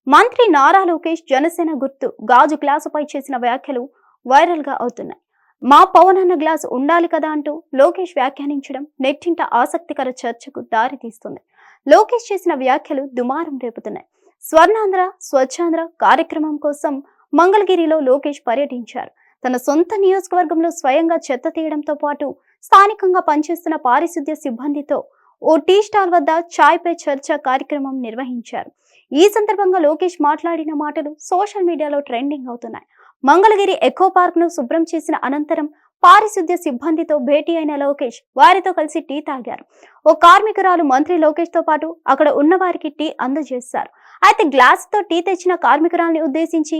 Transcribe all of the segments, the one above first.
మంత్రి నారా లోకేష్ జనసేన గుర్తు గాజు గ్లాసుపై చేసిన వ్యాఖ్యలు వైరల్ గా అవుతున్నాయి. మా పవన్ అన్న గ్లాసు ఉండాలి కదా అంటూ లోకేష్ వ్యాఖ్యానించడం నెట్టింట ఆసక్తికర చర్చకు దారి తీస్తుంది. లోకేష్ చేసిన వ్యాఖ్యలు దుమారం రేపుతున్నాయి. స్వర్ణాంధ్ర స్వచ్ఛాంధ్ర కార్యక్రమం కోసం మంగళగిరిలో లోకేష్ పర్యటించారు. తన సొంత నియోజకవర్గంలో స్వయంగా చెత్త తీయడంతో పాటు స్థానికంగా పనిచేస్తున్న పారిశుద్ధ్య సిబ్బందితో ఓ టీ స్టాల్ వద్ద చాయ్ పే చర్చ కార్యక్రమం నిర్వహించారు. ఈ సందర్భంగా లోకేష్ మాట్లాడిన మాటలు సోషల్ మీడియాలో ట్రెండింగ్ అవుతున్నాయి. మంగళగిరి ఎకో పార్క్ ను శుభ్రం చేసిన అనంతరం పారిశుద్ధ్య సిబ్బందితో భేటీ అయిన లోకేష్ వారితో కలిసి టీ తాగారు. ఓ కార్మికురాలు మంత్రి లోకేష్ తో పాటు అక్కడ ఉన్న వారికి టీ అందజేశారు. అయితే గ్లాసుతో టీ తెచ్చిన కార్మికురాల్ని ఉద్దేశించి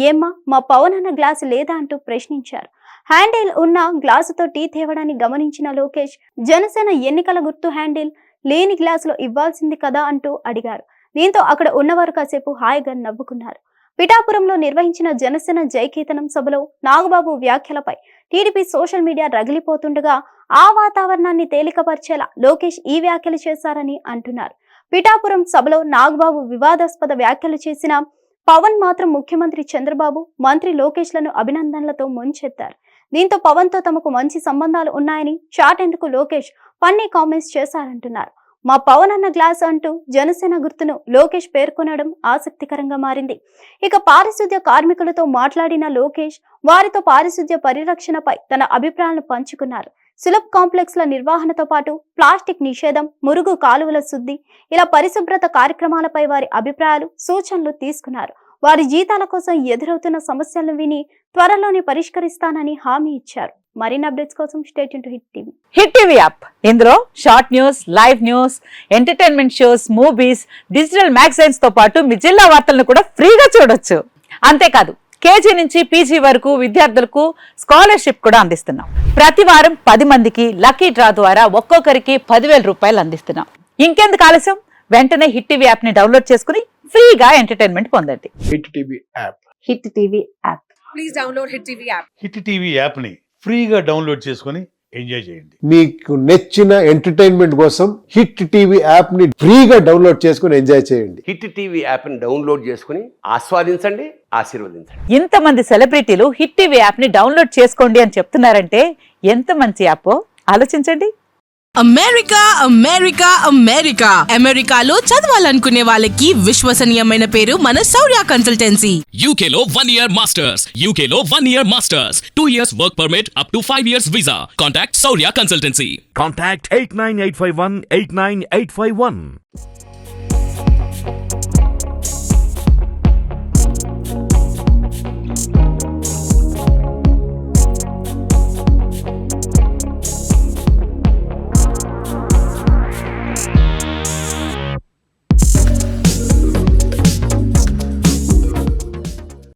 ఏమ్మా మా పవన్ అన్న గ్లాసు లేదా అంటూ ప్రశ్నించారు. హ్యాండిల్ ఉన్న గ్లాసుతో టీ తేవడాన్ని గమనించిన లోకేష్ జనసేన ఎన్నికల గుర్తు హ్యాండిల్ లేని గ్లాసులో ఇవ్వాల్సింది కదా అంటూ అడిగారు. దీంతో అక్కడ ఉన్నవారు కాసేపు హాయిగా నవ్వుకున్నారు. పిఠాపురంలో నిర్వహించిన జనసేన జయకేతనం సభలో నాగబాబు వ్యాఖ్యలపై టీడీపీ సోషల్ మీడియా రగిలిపోతుండగా ఆ వాతావరణాన్ని తేలికపరిచేలా లోకేష్ ఈ వ్యాఖ్యలు చేశారని అంటున్నారు. పిఠాపురం సభలో నాగబాబు వివాదాస్పద వ్యాఖ్యలు చేసిన పవన్ మాత్రం ముఖ్యమంత్రి చంద్రబాబు మంత్రి లోకేష్లను అభినందనలతో ముంచెత్తారు. దీంతో పవన్ తో తమకు మంచి సంబంధాలు ఉన్నాయని చాటేందుకు లోకేష్ ఫన్నీ కామెంట్స్ చేశారంటున్నారు. మా పవన్ అన్న గ్లాస్ అంటూ జనసేన గుర్తును లోకేష్ పేర్కొనడం ఆసక్తికరంగా మారింది. ఇక పారిశుద్ధ్య కార్మికులతో మాట్లాడిన లోకేష్ వారితో పారిశుద్ధ్య పరిరక్షణపై తన అభిప్రాయాలను పంచుకున్నారు. సులభ్ కాంప్లెక్స్ల నిర్వహణతో పాటు ప్లాస్టిక్ నిషేధం, మురుగు కాలువల శుద్ధి ఇలా పరిశుభ్రత కార్యక్రమాలపై వారి అభిప్రాయాలు సూచనలు తీసుకున్నారు. వారి జీతాల కోసం ఎదురవుతున్న సమస్యలను విని త్వరలోనే పరిష్కరిస్తానని హామీ ఇచ్చారు. మరిన్ని అప్డేట్స్ కోసం stay tune to hit TV. Hit TV app ఇందులో short news, live news, entertainment shows, movies, digital magazines తో పాటు మీ జిల్లా వార్తలను కూడా ఫ్రీగా చూడొచ్చు. అంతేకాదు కేజీ నుంచి పీజీ వరకు విద్యార్థులకు స్కాలర్షిప్ కూడా అందిస్తున్నాం. ప్రతి వారం 10 మందికి లక్కీ డ్రా ద్వారా ఒక్కొక్కరికి 10,000 రూపాయలు అందిస్తున్నాం. ఇంకెందుకు ఆలస్యం, వెంటనే హిట్ టీవీ యాప్ ని డౌన్లోడ్ చేసుకుని ఫ్రీగా ఎంటర్టైన్మెంట్ పొందండి. Hit TV app. Hit TV app. Please download hit TV app. Hit TV app ని ఫ్రీగా డౌన్లోడ్ చేసుకుని ఎంజాయ్ చేయండి. మీకు నచ్చిన ఎంటర్టైన్మెంట్ కోసం హిట్ టీవీ యాప్ ని ఫ్రీగా డౌన్లోడ్ చేసుకుని ఎంజాయ్ చేయండి. హిట్ టీవీ యాప్ ని డౌన్లోడ్ చేసుకుని ఆస్వాదించండి, ఆశీర్వదించండి. ఇంతమంది సెలబ్రిటీలు హిట్ టీవీ యాప్ ని డౌన్లోడ్ చేసుకోండి అని చెప్తున్నారంటే ఎంత మంచి యాప్ ఆలోచించండి. అమెరికా అమెరికా అమెరికా అమెరికాలో చదవాలనుకునే వాళ్ళకి విశ్వసనీయమైన పేరు మన శౌర్య కన్సల్టెన్సీ. UK లో 1 year masters, UK లో 1 year masters, 2 years work permit up to 5 years visa. Contact Shaurya Consultancy. Contact 89851 89851.